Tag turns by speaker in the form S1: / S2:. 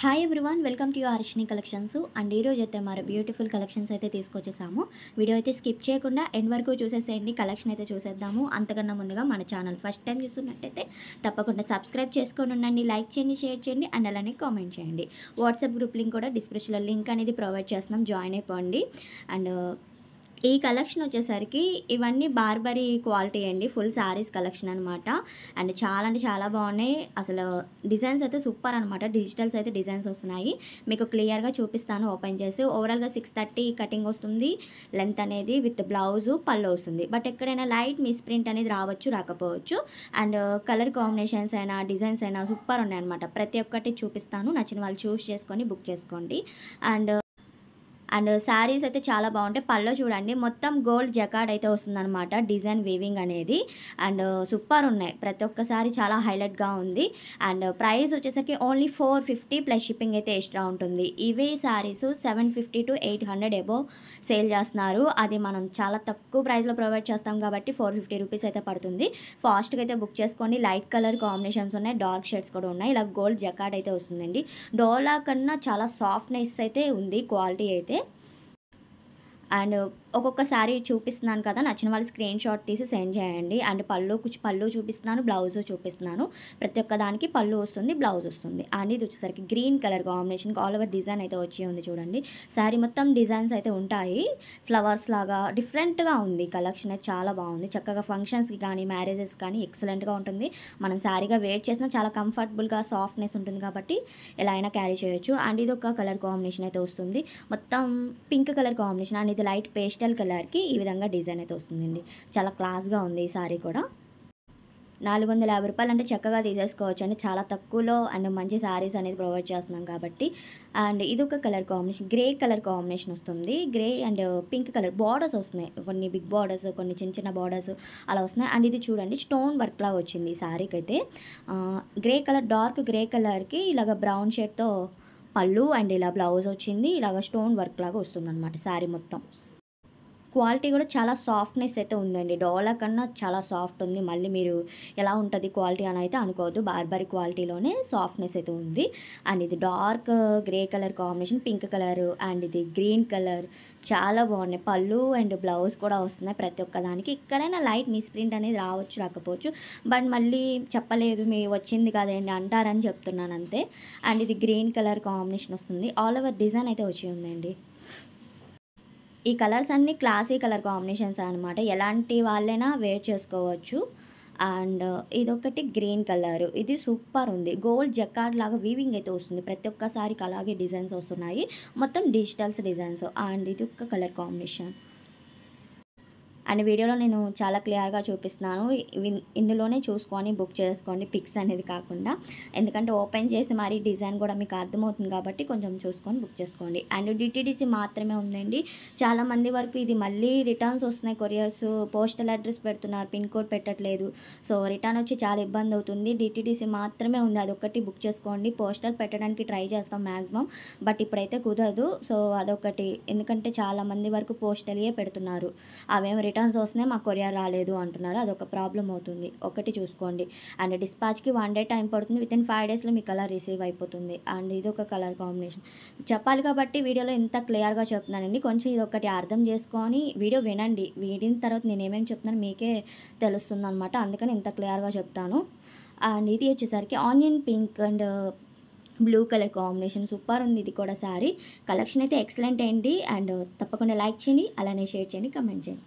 S1: Hi everyone, welcome to Harshini collections. And ఈరోజు అయితే మరి బ్యూటిఫుల్ కలెక్షన్స్ అయితే తీసుకొచ్చేసాము. వీడియో అయితే స్కిప్ చేయకుండా ఎండ్ వరకు చూసేసేయండి. కలెక్షన్ అయితే చూసేద్దాము. అంతకన్నా ముందుగా మన ఛానల్ ఫస్ట్ టైం చూస్తున్నట్టయితే తప్పకుండా సబ్స్క్రైబ్ చేసుకొని ఉండండి, లైక్ చేయండి, షేర్ చేయండి అండ్ అలానే కామెంట్ చేయండి. వాట్సాప్ గ్రూప్ లింక్ కూడా డిస్క్రిప్షన్లో లింక్ అనేది ప్రొవైడ్ చేస్తున్నాం, జాయిన్ అయిపోండి. అండ్ ఈ కలెక్షన్ వచ్చేసరికి ఇవన్నీ బార్బరీ క్వాలిటీ అండి, ఫుల్ శారీస్ కలెక్షన్ అనమాట. అండ్ చాలా అంటే చాలా బాగున్నాయి. అసలు డిజైన్స్ అయితే సూపర్ అనమాట. డిజిటల్స్ అయితే డిజైన్స్ వస్తున్నాయి. మీకు క్లియర్గా చూపిస్తాను ఓపెన్ చేసి. ఓవరాల్గా 630 కటింగ్ వస్తుంది. లెంత్ అనేది విత్ బ్లౌజు పళ్ళు వస్తుంది. బట్ ఎక్కడైనా లైట్ మిస్ ప్రింట్ అనేది రావచ్చు, రాకపోవచ్చు. అండ్ కలర్ కాంబినేషన్స్ అయినా డిజైన్స్ అయినా సూపర్ ఉన్నాయన్నమాట. ప్రతి ఒక్కటి చూపిస్తాను, నచ్చిన వాళ్ళు చూస్ చేసుకొని బుక్ చేసుకోండి. అండ్ శారీస్ అయితే చాలా బాగుంటాయి. పళ్ళు చూడండి, మొత్తం గోల్డ్ జకార్డ్ అయితే వస్తుందన్నమాట, డిజైన్ వీవింగ్ అనేది. అండ్ సూపర్ ఉన్నాయి. ప్రతి ఒక్కసారి చాలా హైలైట్గా ఉంది. అండ్ ప్రైస్ వచ్చేసరికి ఓన్లీ 450 ప్లస్ షిప్పింగ్ అయితే ఎక్స్ట్రా ఉంటుంది. ఇవే శారీస్ 750 to 800 అబోవ్ సేల్ చేస్తున్నారు. అది మనం చాలా తక్కువ ప్రైస్లో ప్రొవైడ్ చేస్తాం కాబట్టి 450 రూపీస్ అయితే పడుతుంది. ఫాస్ట్గా అయితే బుక్ చేసుకోండి. లైట్ కలర్ కాంబినేషన్స్ ఉన్నాయి, డార్క్ షేడ్స్ కూడా ఉన్నాయి. ఇలా గోల్డ్ జకార్డ్ అయితే వస్తుందండి. డోలా కన్నా చాలా సాఫ్ట్నెస్ అయితే ఉంది, క్వాలిటీ అయితే. అండ్ ఒక్కొక్క శారీ చూపిస్తున్నాను కదా, నచ్చిన వాళ్ళు స్క్రీన్ షాట్ తీసి సెండ్ చేయండి. అండ్ పళ్ళు చూపిస్తున్నాను, బ్లౌజ్ చూపిస్తున్నాను. ప్రతి ఒక్క దానికి పళ్ళు వస్తుంది, బ్లౌజ్ వస్తుంది. అండ్ ఇది వచ్చేసరికి green colour combination all over design అయితే వచ్చి ఉంది చూడండి. శారీ మొత్తం డిజైన్స్ అయితే ఉంటాయి, ఫ్లవర్స్ లాగా డిఫరెంట్గా ఉంది. కలెక్షన్ అయితే చాలా బాగుంది. చక్కగా ఫంక్షన్స్కి కానీ మ్యారేజెస్ కానీ ఎక్సలెంట్గా ఉంటుంది. మనం శారీగా వేర్ చేసినా చాలా కంఫర్టబుల్గా సాఫ్ట్నెస్ ఉంటుంది కాబట్టి ఎలా అయినా క్యారీ చేయొచ్చు. అండ్ ఇది ఒక కలర్ కాంబినేషన్ అయితే వస్తుంది, మొత్తం పింక్ కలర్ కాంబినేషన్. అండ్ ఇది లైట్ పేస్టల్ కలర్కి ఈ విధంగా డిజైన్ అయితే వస్తుందండి. చాలా క్లాస్గా ఉంది ఈ సారీ కూడా. 450 రూపాయలు అంటే చక్కగా తీసేసుకోవచ్చు అండి, చాలా తక్కువలో. అండ్ మంచి శారీస్ అనేది ప్రొవైడ్ చేస్తున్నాం కాబట్టి. అండ్ ఇది ఒక colour combination, grey colour combination వస్తుంది. Grey and pink colour borders వస్తున్నాయి, కొన్ని బిగ్ బార్డర్స్, కొన్ని చిన్న చిన్న బార్డర్స్ అలా వస్తున్నాయి. అండ్ ఇది చూడండి, స్టోన్ వర్క్లా వచ్చింది ఈ శారీకి అయితే. గ్రే కలర్, డార్క్ గ్రే కలర్కి ఇలాగ బ్రౌన్ షేడ్తో పళ్ళు అండ్ ఇలా బ్లౌజ్ వచ్చింది. ఇలాగ స్టోన్ వర్క్ లాగా వస్తుంది అనమాట శారీ మొత్తం. క్వాలిటీ కూడా చాలా సాఫ్ట్నెస్ అయితే ఉందండి. డోలా కన్నా చాలా సాఫ్ట్ ఉంది. మళ్ళీ మీరు ఎలా ఉంటుంది క్వాలిటీ అని అయితే అనుకోవద్దు, బార్బరీ క్వాలిటీలోనే సాఫ్ట్నెస్ అయితే ఉంది. అండ్ ఇది dark grey colour combination, pink colour and ఇది గ్రీన్ కలర్ చాలా బాగున్నాయి. పళ్ళు అండ్ బ్లౌజ్ కూడా వస్తున్నాయి ప్రతి ఒక్కదానికి. ఎక్కడైనా లైట్ మిస్ప్రింట్ అనేది రావచ్చు, రాకపోవచ్చు. బట్ మళ్ళీ చెప్పలేదు, మీ వచ్చింది కదండి అంటారని చెప్తున్నాను అంతే. అండ్ ఇది గ్రీన్ కలర్ కాంబినేషన్ వస్తుంది. ఆల్ ఓవర్ డిజైన్ అయితే వచ్చి ఉందండి. ఈ కలర్స్ అన్నీ క్లాసీ కలర్ కాంబినేషన్స్ అనమాట, ఎలాంటి వాళ్ళైనా వేర్ చేసుకోవచ్చు. అండ్ ఇదొకటి గ్రీన్ కలర్, ఇది సూపర్ ఉంది. గోల్డ్ జకార్డ్ లాగా వీవింగ్ అయితే వస్తుంది. ప్రతి ఒక్కసారికి అలాగే డిజైన్స్ వస్తున్నాయి, మొత్తం డిజిటల్స్ డిజైన్స్. అండ్ ఇది ఒక కలర్ కాంబినేషన్. అండ్ వీడియోలో నేను చాలా క్లియర్గా చూపిస్తున్నాను, ఇందులోనే చూసుకొని బుక్ చేసుకోండి, పిక్స్ అనేది కాకుండా. ఎందుకంటే ఓపెన్ చేసి మరీ డిజైన్ కూడా మీకు అర్థమవుతుంది కాబట్టి కొంచెం చూసుకొని బుక్ చేసుకోండి. అండ్ డిటీడీసీ మాత్రమే ఉందండి. చాలామంది వరకు ఇది మళ్ళీ రిటర్న్స్ వస్తున్నాయి, కొరియర్స్ పోస్టల్ అడ్రస్ పెడుతున్నారు, పిన్ కోడ్ పెట్టట్లేదు. సో రిటర్న్ వచ్చి చాలా ఇబ్బంది అవుతుంది. డిటీడీసీ మాత్రమే ఉంది, అదొకటి బుక్ చేసుకోండి. పోస్టల్ పెట్టడానికి ట్రై చేస్తాం మ్యాక్సిమం, బట్ ఇప్పుడైతే కుదరదు. సో అదొకటి, ఎందుకంటే చాలామంది వరకు పోస్టల్యే పెడుతున్నారు. అవేమో రిటర్న్స్ వస్తున్నాయి, మాకు కొరియర్ రాలేదు అంటున్నారు, అదొక ప్రాబ్లం అవుతుంది. ఒకటి చూసుకోండి. అండ్ డిస్పాచ్కి 1 day టైం పడుతుంది, వితిన్ 5 daysలో మీకు అలా రిసీవ్ అయిపోతుంది. అండ్ ఇది ఒక కలర్ కాంబినేషన్. చెప్పాలి కాబట్టి వీడియోలో ఇంత క్లియర్గా చెప్తున్నానండి. కొంచెం ఇది ఒకటి అర్థం చేసుకొని వీడియో వినండి, వినిన తర్వాత నేను ఏమేమి చెప్తున్నాను మీకే తెలుస్తుంది అనమాట, అందుకని ఇంత క్లియర్గా చెప్తాను. అండ్ ఇది వచ్చేసరికి onion pink and blue colour combination super ఉంది. ఇది కూడా శారీ కలెక్షన్ అయితే ఎక్సలెంట్ అండి. అండ్ తప్పకుండా లైక్ చేయండి, అలానే షేర్ చేయండి, కమెంట్ చేయండి.